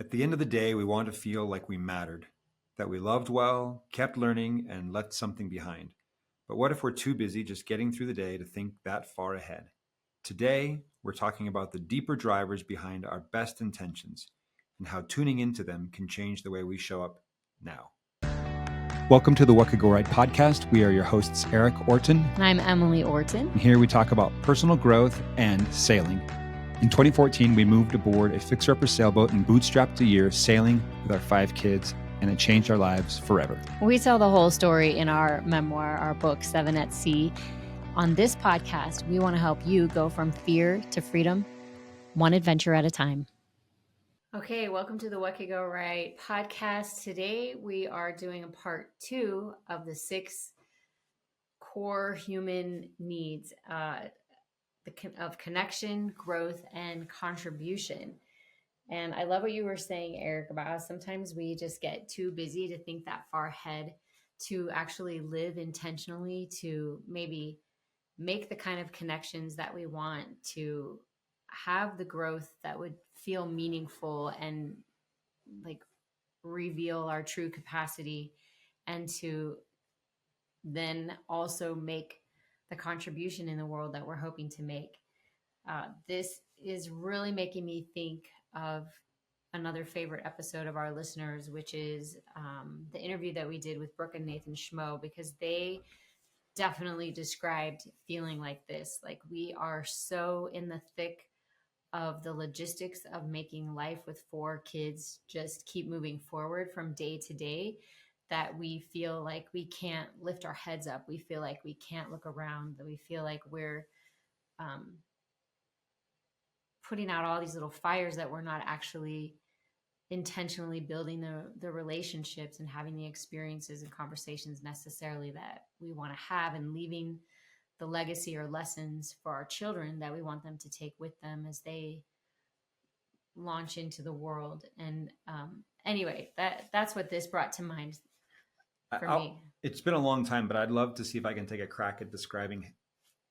At the end of the day, we want to feel like we mattered, that we loved well, kept learning, and left something behind. But what if we're too busy just getting through the day to think that far ahead? Today, we're talking about the deeper drivers behind our best intentions and how tuning into them can change the way we show up now. Welcome to the What Could Go Right podcast. We are your hosts, Erik, Orton. And I'm Emily Orton. And here we talk about personal growth and sailing. In 2014, we moved aboard a fixer-upper sailboat and bootstrapped a year sailing with our 5 kids, and it changed our lives forever. We tell the whole story in our memoir, our book, 7 at Sea. On this podcast, we want to help you go from fear to freedom, one adventure at a time. Okay, welcome to the What Could Go Right podcast. Today, we are doing a part 2 of the 6 core human needs of connection, growth, and contribution. And I love what you were saying, Erik, about how sometimes we just get too busy to think that far ahead, to actually live intentionally, to maybe make the kind of connections that we want, to have the growth that would feel meaningful and like reveal our true capacity, and to then also make the contribution in the world that we're hoping to make. This is really making me think of another favorite episode of our listeners, which is the interview that we did with Brooke and Nathan Schmo, because they definitely described feeling like this. Like, we are so in the thick of the logistics of making life with 4 kids just keep moving forward from day to day, that we feel like we can't lift our heads up. We feel like we can't look around, that we feel like we're putting out all these little fires, that we're not actually intentionally building the relationships and having the experiences and conversations necessarily that we want to have, and leaving the legacy or lessons for our children that we want them to take with them as they launch into the world. And anyway, that's what this brought to mind for me. It's been a long time, but I'd love to see if I can take a crack at describing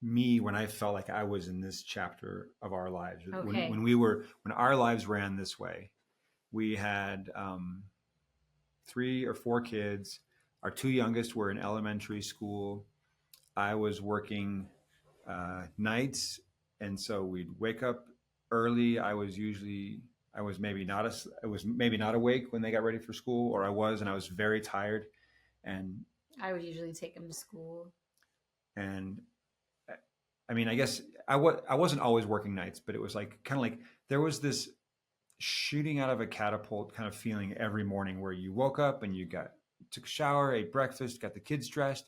me when I felt like I was in this chapter of our lives. Okay. When our lives ran this way. We had 3 or 4 kids. Our 2 youngest were in elementary school. I was working nights, and so we'd wake up early. I was maybe not awake when they got ready for school, or I was very tired. And I would usually take them to school. And I mean, I guess I wasn't always working nights, but it was like kind of like there was this shooting out of a catapult kind of feeling every morning, where you woke up and took a shower, ate breakfast, got the kids dressed,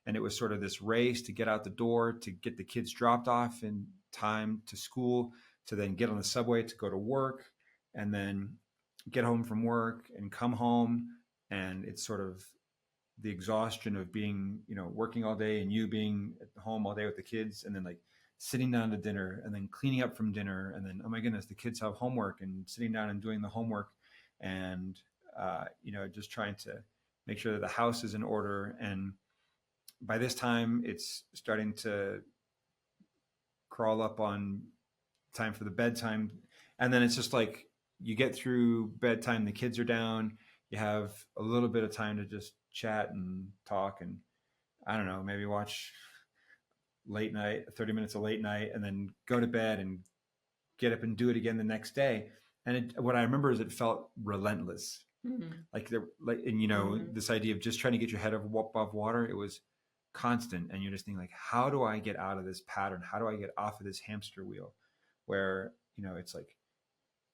and it was sort of this race to get out the door, to get the kids dropped off in time to school, to then get on the subway to go to work, and then get home from work and come home. And it's sort of the exhaustion of being, working all day and you being at home all day with the kids, and then like sitting down to dinner and then cleaning up from dinner, and then, oh my goodness, the kids have homework, and sitting down and doing the homework, and just trying to make sure that the house is in order. And by this time it's starting to crawl up on time for the bedtime, and then it's just like you get through bedtime, the kids are down, you have a little bit of time to just chat and talk, and I don't know, maybe watch late night, 30 minutes of late night, and then go to bed and get up and do it again the next day. And what I remember is it felt relentless. Mm-hmm. This idea of just trying to get your head above water, it was constant. And you're just thinking, like, how do I get out of this pattern? How do I get off of this hamster wheel where, it's like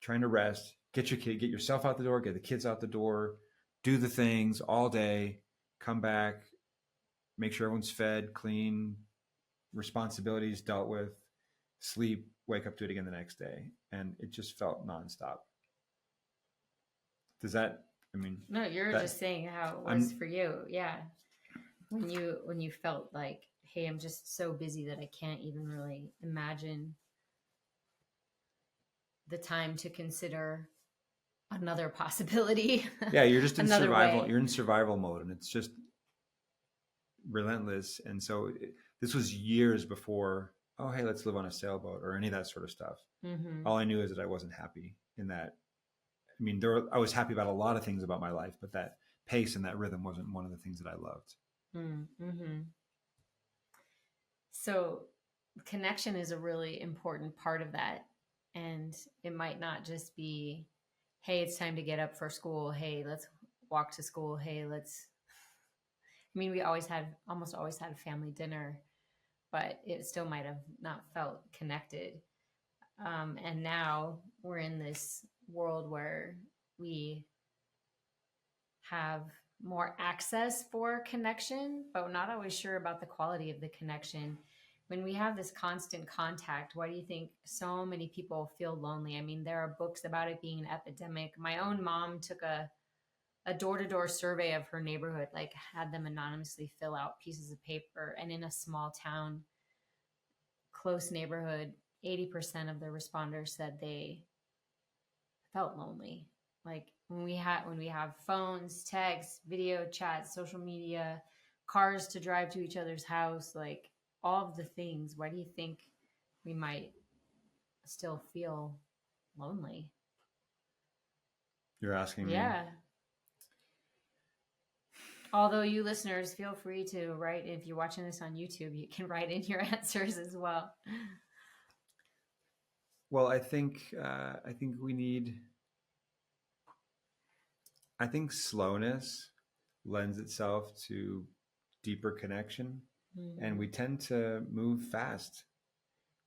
trying to rest, get yourself out the door, get the kids out the door, do the things all day, come back, make sure everyone's fed, clean, responsibilities dealt with, sleep, wake up, do it again the next day. And it just felt nonstop. No, you're just saying how it was for you. Yeah. When you felt like, hey, I'm just so busy that I can't even really imagine the time to consider another possibility. Yeah, you're just in survival. Way. You're in survival mode, and it's just relentless. And so this was years before, oh, hey, let's live on a sailboat or any of that sort of stuff. Mm-hmm. All I knew is that I wasn't happy in that I mean, I was happy about a lot of things about my life, but that pace and that rhythm wasn't one of the things that I loved. Mm-hmm. So connection is a really important part of that. And it might not just be, hey, it's time to get up for school. Hey, let's walk to school. Hey, I mean, we almost always had family dinner, but it still might have not felt connected. And now we're in this world where we have more access for connection, but we're not always sure about the quality of the connection. When we have this constant contact, why do you think so many people feel lonely? I mean, there are books about it being an epidemic. My own mom took a door-to-door survey of her neighborhood, like had them anonymously fill out pieces of paper. And in a small town, close neighborhood, 80% of the responders said they felt lonely. Like when we have phones, texts, video chats, social media, cars to drive to each other's house, like all of the things, why do you think we might still feel lonely? You're asking me? Yeah. Although you listeners, feel free to write. If you're watching this on YouTube, you can write in your answers as well. Well, I think we need. I think slowness lends itself to deeper connection, and we tend to move fast.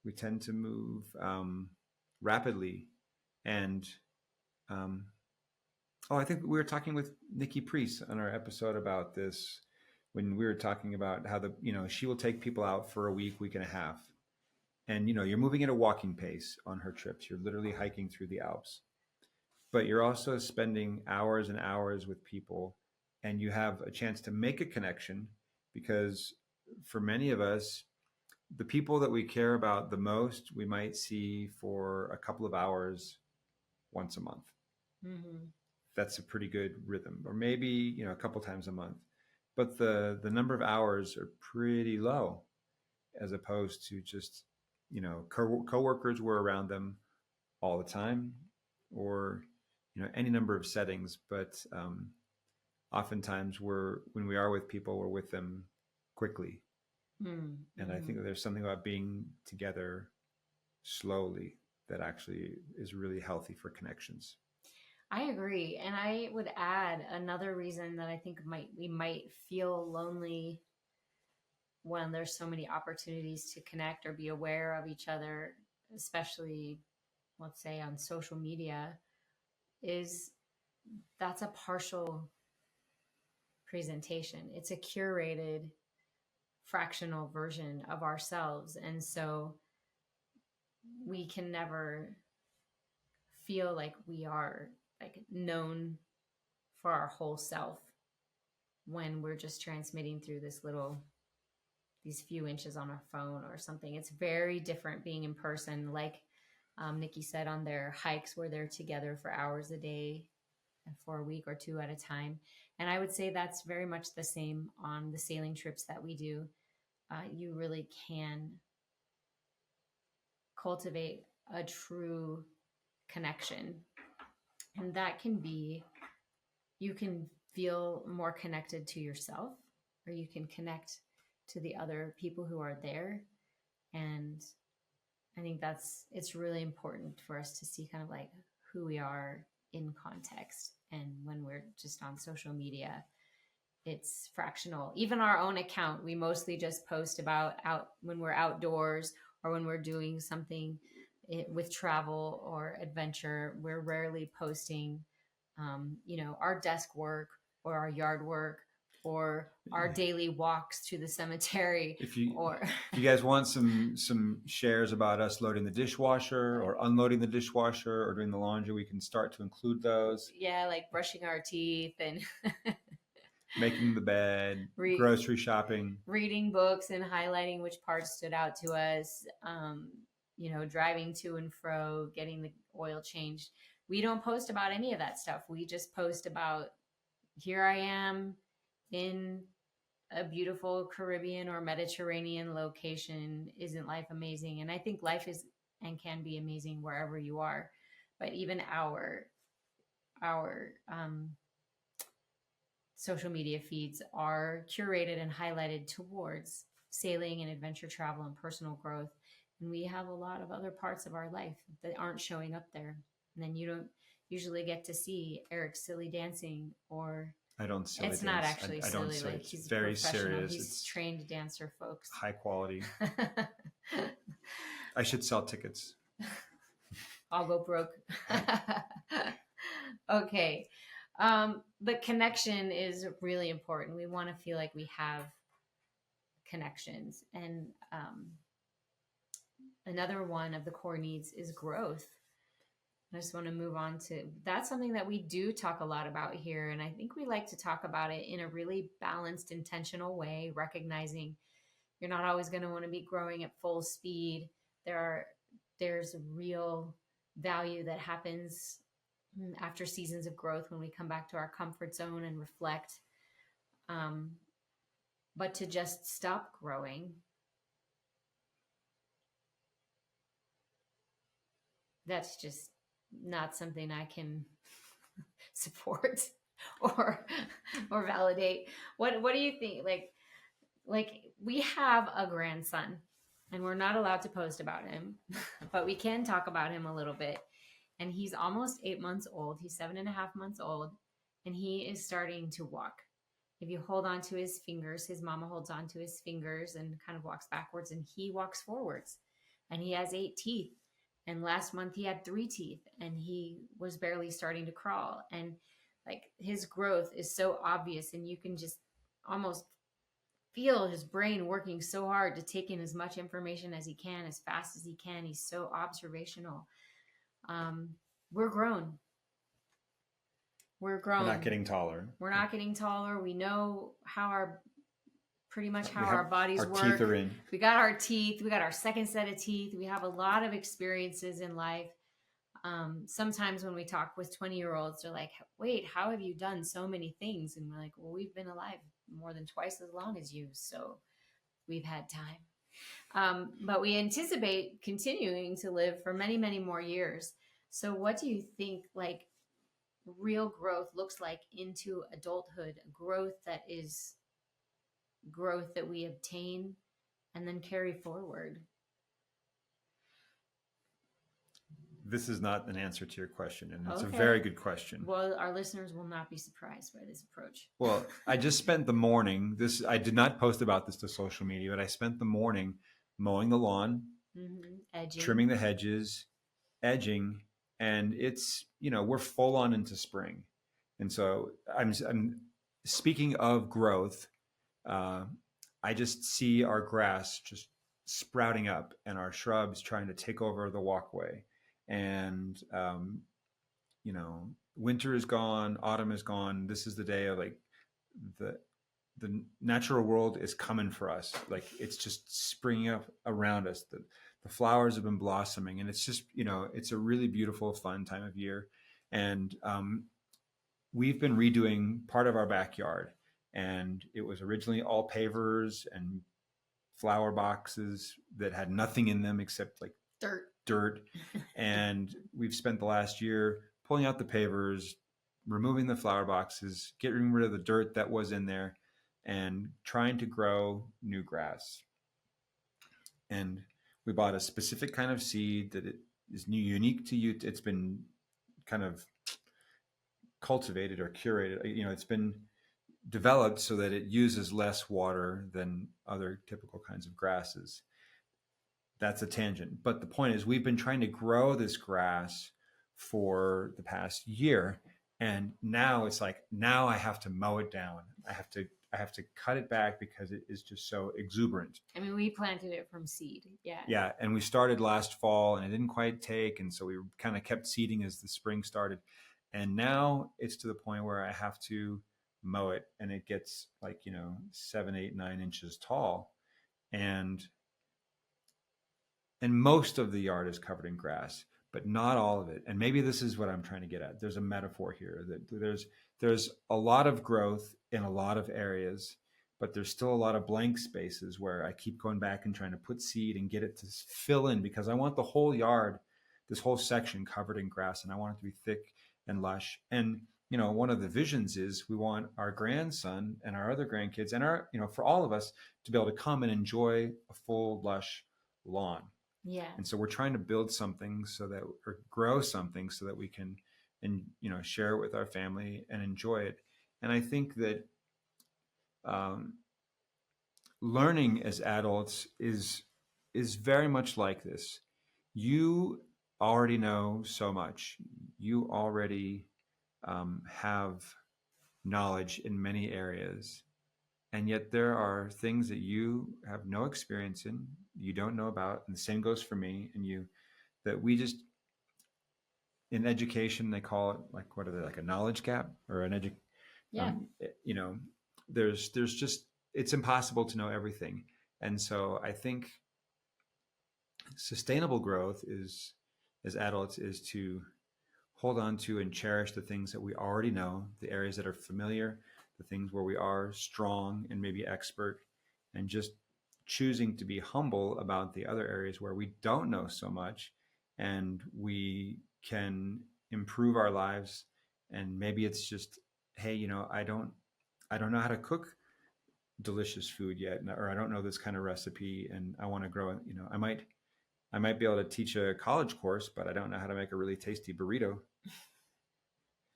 We tend to move rapidly, and I think we were talking with Nikki Priest on our episode about this when we were talking about how she will take people out for a week and a half, and you're moving at a walking pace on her trips. You're literally hiking through the Alps, but you're also spending hours and hours with people, and you have a chance to make a connection, because for many of us, the people that we care about the most, we might see for a couple of hours once a month. Mm-hmm. That's a pretty good rhythm. Or maybe, a couple times a month. But the number of hours are pretty low, as opposed to just, coworkers were around them all the time, or, any number of settings. But oftentimes when we are with people, we're with them quickly. Mm-hmm. And I think that there's something about being together slowly that actually is really healthy for connections. I agree. And I would add another reason that I think we might feel lonely when there's so many opportunities to connect or be aware of each other, especially, let's say, on social media, is that's a partial presentation. It's a curated fractional version of ourselves. And so we can never feel like we are like known for our whole self when we're just transmitting through these few inches on our phone or something. It's very different being in person, like Nikki said, on their hikes where they're together for hours a day and for a week or two at a time. And I would say that's very much the same on the sailing trips that we do. You really can cultivate a true connection. And that can be, you can feel more connected to yourself, or you can connect to the other people who are there. And I think it's really important for us to see kind of like who we are in context. And when we're just on social media, it's fractional. Even our own account, we mostly just post about when we're outdoors or when we're doing something with travel or adventure. We're rarely posting, our desk work or our yard work or our daily walks to the cemetery. If you guys want some shares about us loading the dishwasher or unloading the dishwasher or doing the laundry, we can start to include those. Yeah, like brushing our teeth and making the bed, grocery shopping, reading books and highlighting which parts stood out to us, driving to and fro, getting the oil changed. We don't post about any of that stuff. We just post about, here I am in a beautiful Caribbean or Mediterranean location. Isn't life amazing? And I think life is and can be amazing wherever you are. But even our our social media feeds are curated and highlighted towards sailing and adventure travel and personal growth. And we have a lot of other parts of our life that aren't showing up there. And then you don't usually get to see Eric's silly dancing, or I don't silly it's dance. not actually I don't silly. silly. Like It's he's very professional. serious. He's It's trained dancer, folks. high quality. I should sell tickets. I'll go broke. Okay. The connection is really important. We want to feel like we have connections. And another one of the core needs is growth. I just want to move on to that's something that we do talk a lot about here. And I think we like to talk about it in a really balanced, intentional way, recognizing you're not always going to want to be growing at full speed. There's real value that happens after seasons of growth when we come back to our comfort zone and reflect. But to just stop growing, that's just not something I can support or validate. What do you think? Like we have a grandson and we're not allowed to post about him, but we can talk about him a little bit. And he's almost 8 months old. He's 7.5 months old, and he is starting to walk. If you hold on to his fingers, his mama holds on to his fingers and kind of walks backwards, and he walks forwards. And he has 8 teeth. And last month he had 3 teeth, and he was barely starting to crawl. And like his growth is so obvious, and you can just almost feel his brain working so hard to take in as much information as he can, as fast as he can. He's so observational. We're grown. We're grown. We're not getting taller. We're not getting taller. We know how our bodies our work. Teeth are in. We got our teeth. We got our second set of teeth. We have a lot of experiences in life. Sometimes when we talk with 20-year-olds, they're like, wait, how have you done so many things? And we're like, well, we've been alive more than twice as long as you. So we've had time. But we anticipate continuing to live for many, many more years. So what do you think like real growth looks like into adulthood? Growth that we obtain and then carry forward. This is not an answer to your question, and it's a very good question. Well, our listeners will not be surprised by this approach. Well, I just spent the morning, I did not post about this to social media, but I spent the morning mowing the lawn, edging, trimming the hedges, edging, and it's, we're full on into spring. And so I'm speaking of growth, I just see our grass just sprouting up and our shrubs trying to take over the walkway. And, winter is gone, autumn is gone. This is the day of like the natural world is coming for us. Like it's just springing up around us. The flowers have been blossoming, and it's just, it's a really beautiful, fun time of year. And we've been redoing part of our backyard, and it was originally all pavers and flower boxes that had nothing in them except like dirt. And we've spent the last year pulling out the pavers, removing the flower boxes, getting rid of the dirt that was in there, and trying to grow new grass. And we bought a specific kind of seed that is unique to you. It's been kind of cultivated or curated. It's been developed so that it uses less water than other typical kinds of grasses. That's a tangent. But the point is, we've been trying to grow this grass for the past year. And now it's like, now I have to mow it down. I have to cut it back because it is just so exuberant. I mean, we planted it from seed. Yeah. Yeah. And we started last fall and it didn't quite take. And so we kind of kept seeding as the spring started. And now it's to the point where I have to mow it, and it gets like, 7, 8, 9 inches tall. And most of the yard is covered in grass, but not all of it. And maybe this is what I'm trying to get at. There's a metaphor here that there's a lot of growth in a lot of areas, but there's still a lot of blank spaces where I keep going back and trying to put seed and get it to fill in, because I want the whole yard, this whole section covered in grass, and I want it to be thick and lush. And one of the visions is we want our grandson and our other grandkids and our, for all of us to be able to come and enjoy a full lush lawn. Yeah. And so we're trying to build something or grow something so that we can, and share it with our family and enjoy it. And I think that learning as adults is very much like this. You already know so much. You already have knowledge in many areas, and yet there are things that you have no experience in, you don't know about, and the same goes for me and you, that we just, in education they call it, like, what are they, like a knowledge gap or Yeah. There's just, it's impossible to know everything. And so I think sustainable growth is, as adults, is to hold on to and cherish the things that we already know, the areas that are familiar, the things where we are strong and maybe expert, and just choosing to be humble about the other areas where we don't know so much and we can improve our lives. And maybe it's just, hey, I don't know how to cook delicious food yet, or I don't know this kind of recipe and I want to grow. I might be able to teach a college course, but I don't know how to make a really tasty burrito.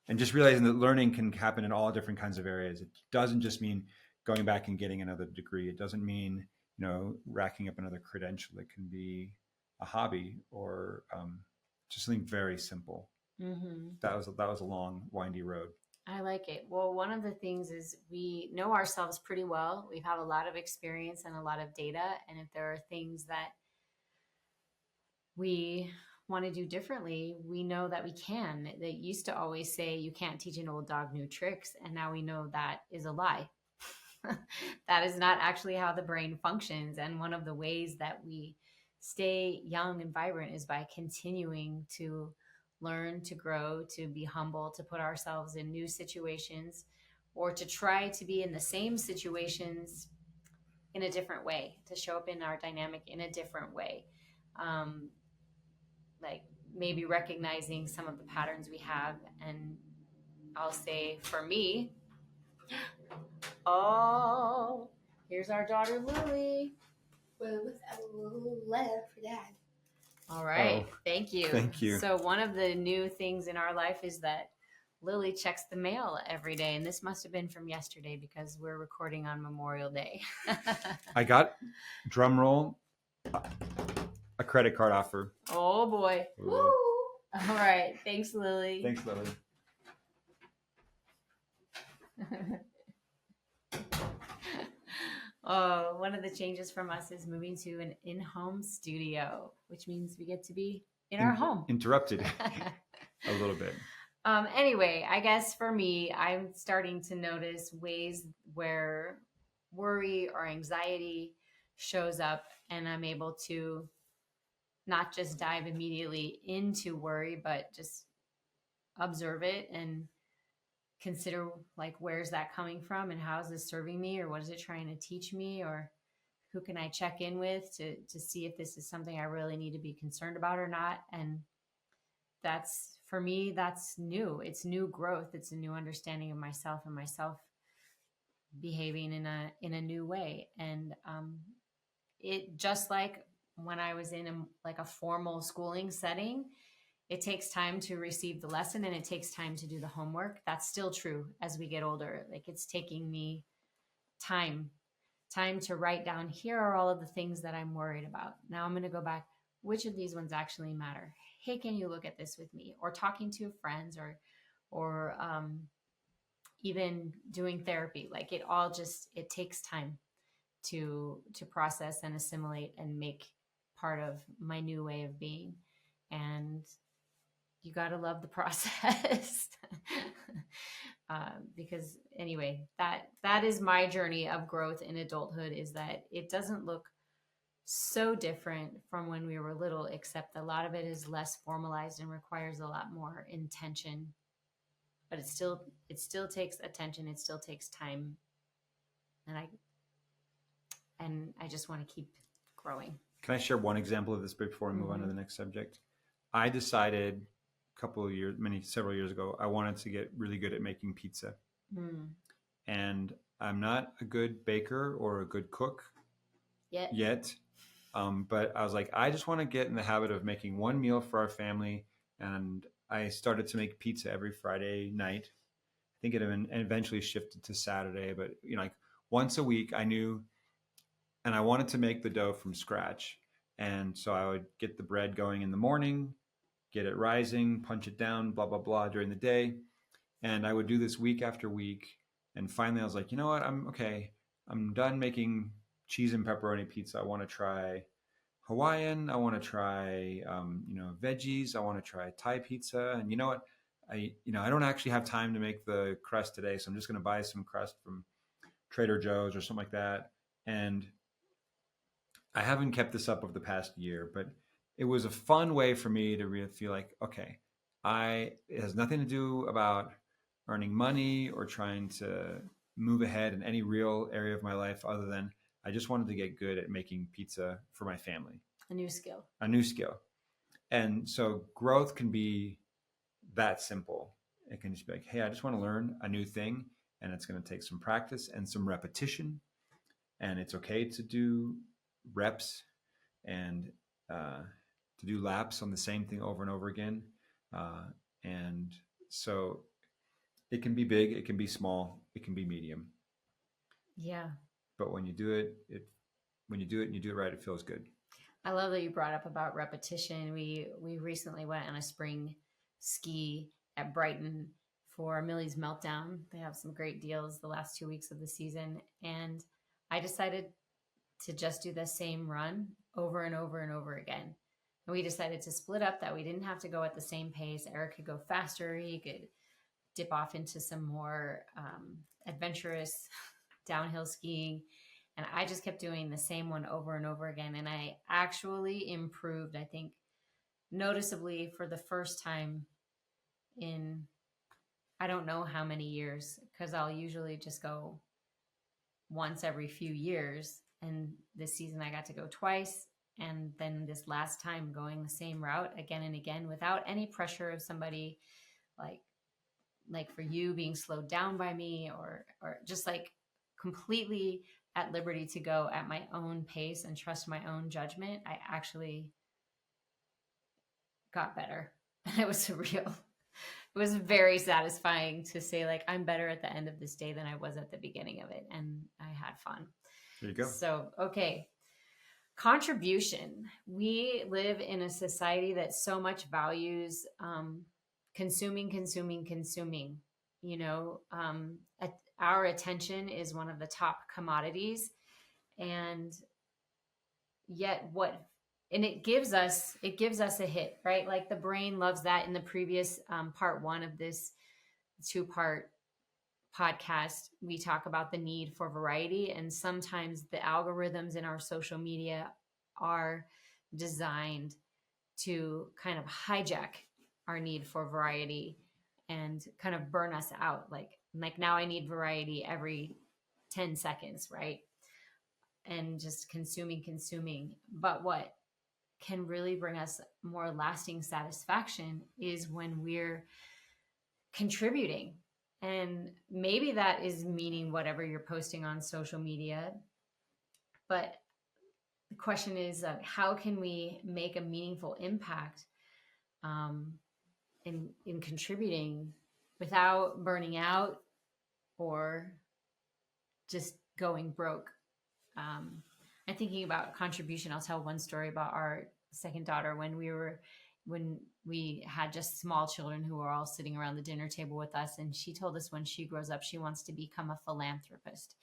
And just realizing that learning can happen in all different kinds of areas. It doesn't just mean going back and getting another degree. It doesn't mean, racking up another credential. It can be a hobby or just something very simple. Mm-hmm. That was a long, windy road. I like it. Well, one of the things is we know ourselves pretty well. We have a lot of experience and a lot of data. And if there are things that we want to do differently, we know that we can. They used to always say you can't teach an old dog new tricks. And now we know that is a lie. That is not actually how the brain functions. And one of the ways that we stay young and vibrant is by continuing to learn, to grow, to be humble, to put ourselves in new situations, or to try to be in the same situations in a different way, to show up in our dynamic in a different way. Like maybe recognizing some of the patterns we have. And I'll say for me, oh, here's our daughter Lily. With a little letter for Dad. All right. Oh, thank you. thank you. So one of the new things in our life is that Lily checks the mail every day. And this must have been from yesterday because we're recording on Memorial Day. I got, drum roll, a credit card offer. Oh, boy. Ooh. Woo! All right. Thanks, Lily. Thanks, Lily. Oh, one of the changes from us is moving to an in-home studio, which means we get to be in our home. Interrupted a little bit. Anyway, I guess for me, I'm starting to notice ways where worry or anxiety shows up, and I'm able to not just dive immediately into worry, but just observe it and consider, like, where's that coming from and how is this serving me, or what is it trying to teach me, or who can I check in with to see if this is something I really need to be concerned about or not. And that's, for me, that's new. It's new growth. It's a new understanding of myself and myself behaving in a new way. And it, just like when I was in a formal schooling setting, it takes time to receive the lesson and it takes time to do the homework. That's still true as we get older. Like, it's taking me time to write down, here are all of the things that I'm worried about. Now I'm going to go back. Which of these ones actually matter? Hey, can you look at this with me? Or talking to friends, or even doing therapy. Like, it all just, it takes time to process and assimilate and make part of my new way of being. And you got to love the process. Because anyway, that is my journey of growth in adulthood, is that it doesn't look so different from when we were little, except a lot of it is less formalized and requires a lot more intention. But it still takes attention. It still takes time. And I just want to keep growing. Can I share one example of this before we move on to the next subject? I decided several years ago, I wanted to get really good at making pizza. Mm. And I'm not a good baker or a good cook yet. But I was like, I just want to get in the habit of making one meal for our family. And I started to make pizza every Friday night. I think it eventually shifted to Saturday, but like once a week I knew, and I wanted to make the dough from scratch. And so I would get the bread going in the morning, get it rising, punch it down, blah, blah, blah during the day. And I would do this week after week. And finally I was like, you know what? I'm okay. I'm done making cheese and pepperoni pizza. I want to try Hawaiian. I want to try, veggies. I want to try Thai pizza. And you know what? I don't actually have time to make the crust today. So I'm just going to buy some crust from Trader Joe's or something like that. And I haven't kept this up over the past year, but it was a fun way for me to really feel like, okay, it has nothing to do about earning money or trying to move ahead in any real area of my life other than I just wanted to get good at making pizza for my family. A new skill. And so growth can be that simple. It can just be like, hey, I just want to learn a new thing, and it's going to take some practice and some repetition. And it's okay to do reps and to do laps on the same thing over and over again. And so it can be big, it can be small, it can be medium. Yeah. But when you do it and you do it right, it feels good. I love that you brought up about repetition. We recently went on a spring ski at Brighton for Millie's Meltdown. They have some great deals the last 2 weeks of the season. And I decided to just do the same run over and over and over again. And we decided to split up that we didn't have to go at the same pace. Erik could go faster. He could dip off into some more adventurous downhill skiing. And I just kept doing the same one over and over again. And I actually improved, I think, noticeably for the first time in I don't know how many years, because I'll usually just go once every few years. And this season I got to go twice. And then this last time going the same route again and again without any pressure of somebody like for you being slowed down by me or just like completely at liberty to go at my own pace and trust my own judgment. I actually got better. And it was surreal. It was very satisfying to say, like, I'm better at the end of this day than I was at the beginning of it. And I had fun. There you go. So, okay. Contribution. We live in a society that so much values consuming. Our attention is one of the top commodities. And yet it gives us a hit, right? Like the brain loves that. In the previous part one of this 2-part podcast, we talk about the need for variety. And sometimes the algorithms in our social media are designed to kind of hijack our need for variety and kind of burn us out. Like now I need variety every 10 seconds, right? And just consuming. But what can really bring us more lasting satisfaction is when we're contributing. And maybe that is meaning whatever you're posting on social media. But the question is, how can we make a meaningful impact in contributing without burning out or just going broke? I'm thinking about contribution. I'll tell one story about our second daughter when we had just small children who were all sitting around the dinner table with us. And she told us when she grows up, she wants to become a philanthropist.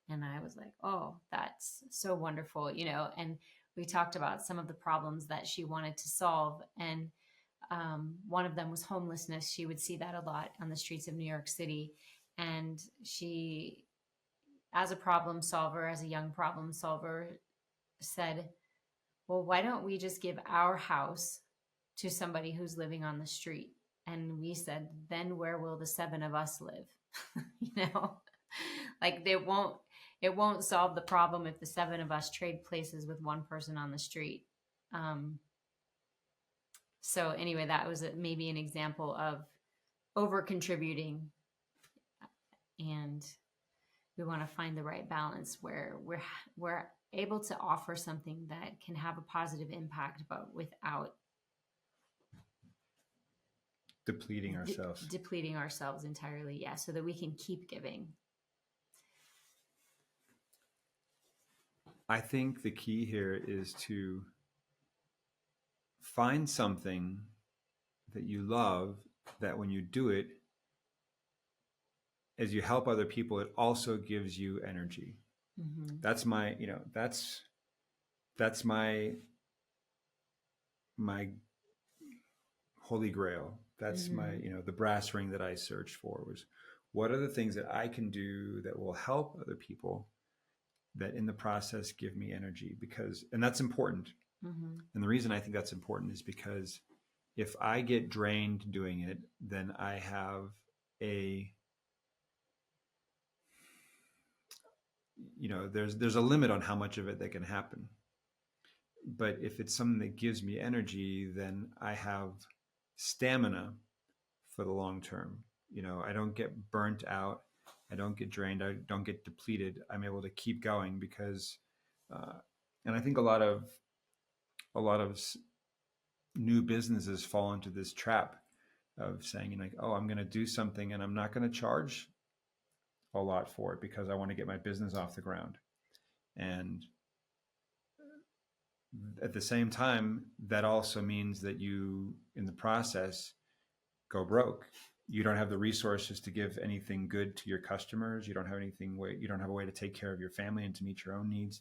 And I was like, oh, that's so wonderful, and we talked about some of the problems that she wanted to solve. And one of them was homelessness. She would see that a lot on the streets of New York City. And she, as a young problem solver, said, well, why don't we just give our house to somebody who's living on the street? And we said, then where will the 7 of us live? Like it won't solve the problem if the 7 of us trade places with one person on the street. So anyway, that was maybe an example of over contributing, and we want to find the right balance where we're able to offer something that can have a positive impact, but without Depleting ourselves. depleting ourselves entirely. Yeah, so that we can keep giving. I think the key here is to find something that you love, that when you do it, as you help other people, it also gives you energy. Mm-hmm. That's my, you know, that's my holy grail. That's my, you know, the brass ring that I searched for was, what are the things that I can do that will help other people, that in the process give me energy? Because, and that's important. Mm-hmm. And the reason I think that's important is because if I get drained doing it, then I have there's a limit on how much of it that can happen. But if it's something that gives me energy, then I have stamina for the long term. I don't get burnt out. I don't get drained. I don't get depleted. I'm able to keep going because, and I think a lot of new businesses fall into this trap of saying, like, oh, I'm going to do something and I'm not going to charge a lot for it because I want to get my business off the ground. And at the same time, that also means that you, in the process, go broke. You don't have the resources to give anything good to your customers. You don't have you don't have a way to take care of your family and to meet your own needs.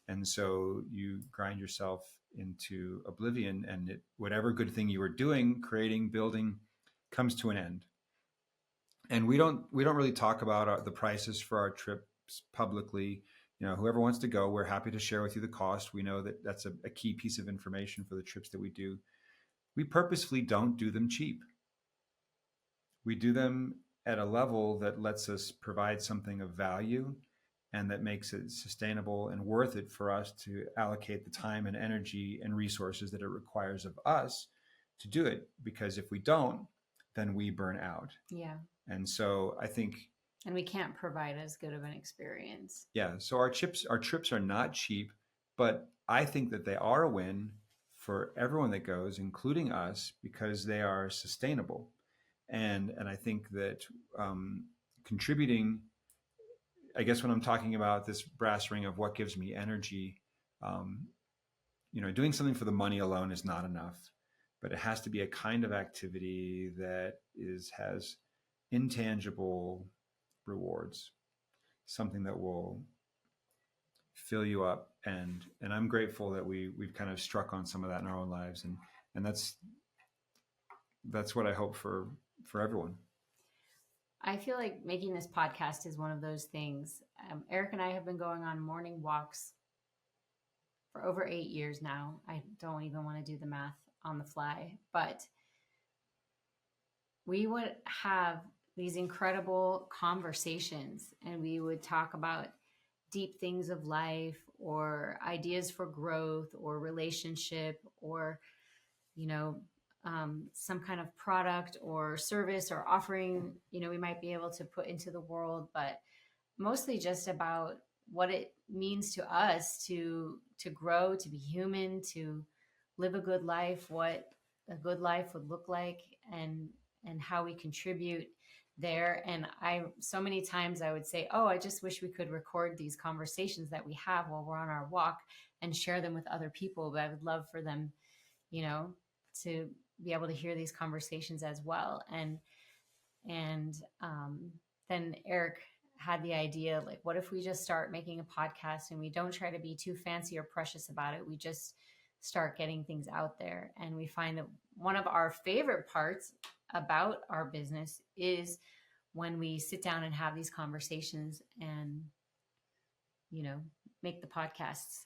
And so you grind yourself into oblivion, and whatever good thing you were doing, creating, building, comes to an end. And we don't really talk about the prices for our trips publicly. Whoever wants to go, we're happy to share with you the cost. We know that that's a key piece of information for the trips that we do. We purposefully don't do them cheap. We do them at a level that lets us provide something of value and that makes it sustainable and worth it for us to allocate the time and energy and resources that it requires of us to do it. Because if we don't, then we burn out. Yeah. And so I think, and we can't provide as good of an experience. Yeah. So our trips are not cheap, but I think that they are a win for everyone that goes, including us, because they are sustainable. And I think that contributing, I guess when I'm talking about this brass ring of what gives me energy, doing something for the money alone is not enough, but it has to be a kind of activity that has intangible rewards, something that will fill you up. And I'm grateful that we've kind of struck on some of that in our own lives. And that's what I hope for everyone. I feel like making this podcast is one of those things. Erik and I have been going on morning walks for over 8 years now. I don't even want to do the math on the fly, but we would have these incredible conversations, and we would talk about deep things of life or ideas for growth or relationship or, some kind of product or service or offering, we might be able to put into the world, but mostly just about what it means to us to grow, to be human, to live a good life, what a good life would look like, and how we contribute there. And so many times I would say, oh, I just wish we could record these conversations that we have while we're on our walk and share them with other people. But I would love for them, to be able to hear these conversations as well. And then Erik had the idea, like, what if we just start making a podcast and we don't try to be too fancy or precious about it? We just start getting things out there. And we find that one of our favorite parts about our business is when we sit down and have these conversations and, make the podcasts.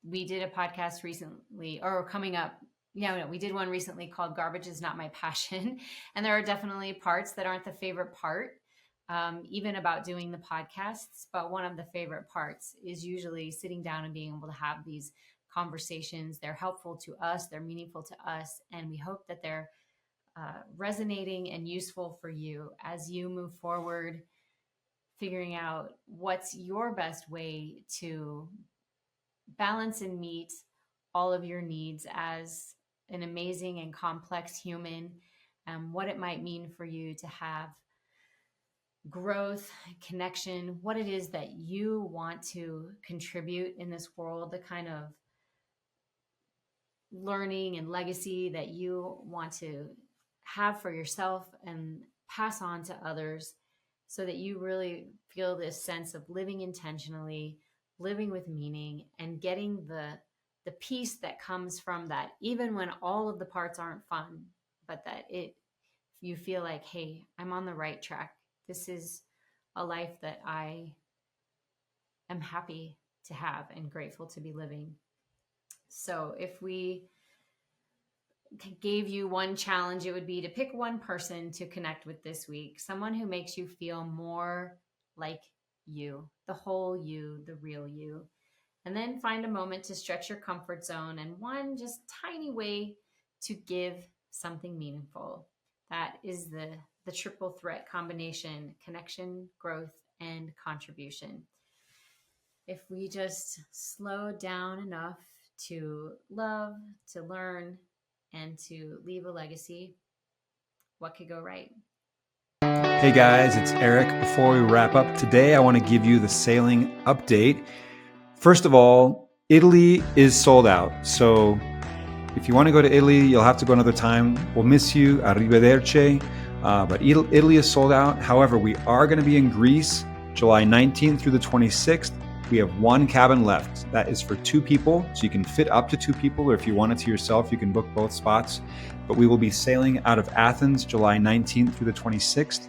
We did a podcast recently, or coming up. No, we did one recently called Garbage is Not My Passion. And there are definitely parts that aren't the favorite part, even about doing the podcasts. But one of the favorite parts is usually sitting down and being able to have these conversations. They're helpful to us, they're meaningful to us, and we hope that they're resonating and useful for you as you move forward, figuring out what's your best way to balance and meet all of your needs as an amazing and complex human, what it might mean for you to have growth, connection, what it is that you want to contribute in this world, the kind of learning and legacy that you want to have for yourself and pass on to others, so that you really feel this sense of living intentionally, living with meaning, and getting the peace that comes from that, even when all of the parts aren't fun, but that you feel like, hey, I'm on the right track. This is a life that I am happy to have and grateful to be living. So if we gave you one challenge, it would be to pick one person to connect with this week, someone who makes you feel more like you, the whole you, the real you. And then find a moment to stretch your comfort zone and one just tiny way to give something meaningful. That is the triple threat combination: connection, growth, and contribution. If we just slow down enough to love, to learn, and to leave a legacy, what could go right? Hey guys, it's Erik. Before we wrap up today, I want to give you the sailing update. First of all, Italy is sold out. So if you want to go to Italy, you'll have to go another time. We'll miss you. Arrivederci. But Italy is sold out. However, we are going to be in Greece July 19th through the 26th. We have one cabin left. That is for 2 people. So you can fit up to 2 people, or if you want it to yourself, you can book both spots. But we will be sailing out of Athens July 19th through the 26th.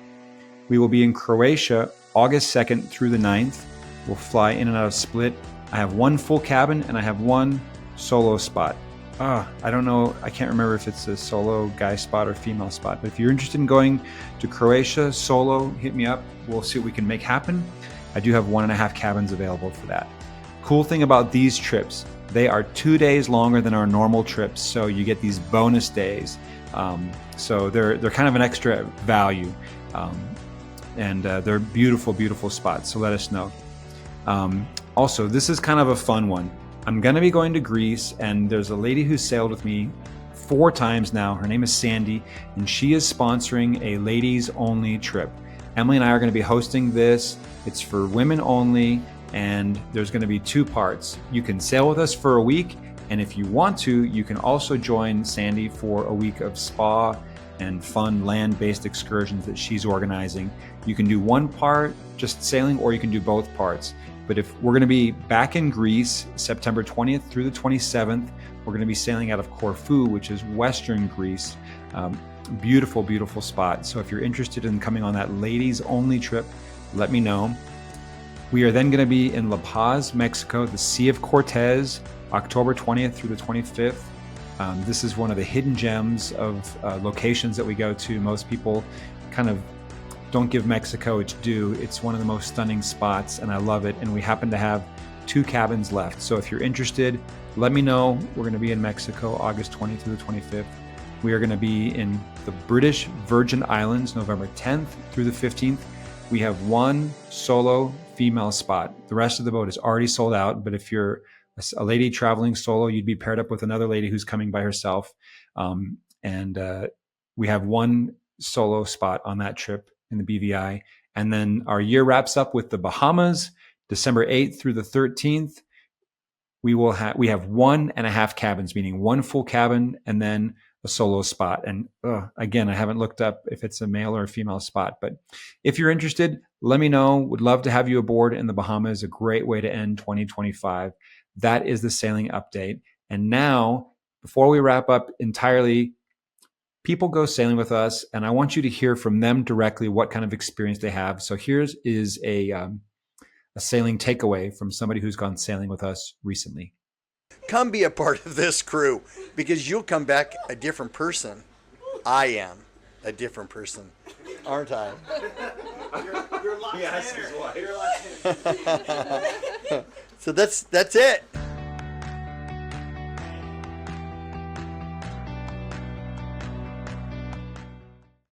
We will be in Croatia August 2nd through the 9th. We'll fly in and out of Split. I have one full cabin and I have one solo spot. I don't know. I can't remember if it's a solo guy spot or female spot. But if you're interested in going to Croatia solo, hit me up. We'll see what we can make happen. I do have 1.5 cabins available for that. Cool thing about these trips, they are 2 days longer than our normal trips. So you get these bonus days. So they're kind of an extra value. And they're beautiful, beautiful spots. So let us know. Also, this is kind of a fun one. I'm going to be going to Greece, and there's a lady who sailed with me 4 times now. Her name is Sandy, and she is sponsoring a ladies only trip. Emily and I are going to be hosting this. It's for women only, and there's going to be 2 parts. You can sail with us for a week, and if you want to, you can also join Sandy for a week of spa and fun land-based excursions that she's organizing. You can do one part, just sailing, or you can do both parts. But if we're going to be back in Greece, September 20th through the 27th, we're going to be sailing out of Corfu, which is Western Greece. Beautiful, beautiful spot. So if you're interested in coming on that ladies only trip, let me know. We are then going to be in La Paz, Mexico, the Sea of Cortez, October 20th through the 25th. This is one of the hidden gems of locations that we go to. Most people kind of don't give Mexico its due. It's one of the most stunning spots, and I love it. And we happen to have 2 cabins left. So if you're interested, let me know. We're going to be in Mexico, August 20th through the 25th. We are going to be in the British Virgin Islands, November 10th through the 15th. We have one solo female spot. The rest of the boat is already sold out. But if you're a lady traveling solo, you'd be paired up with another lady who's coming by herself. We have one solo spot on that trip in the BVI. And then our year wraps up with the Bahamas, December 8th through the 13th. We have 1.5 cabins, meaning one full cabin and then a solo spot. And again, I haven't looked up if it's a male or a female spot, but if you're interested, let me know. Would love to have you aboard in the Bahamas. A great way to end 2025. That is the sailing update. And now, before we wrap up entirely, people go sailing with us, and I want you to hear from them directly what kind of experience they have. So here's a sailing takeaway from somebody who's gone sailing with us recently. Come be a part of this crew, because you'll come back a different person. I am a different person, aren't I? Yes, his wife. So that's it.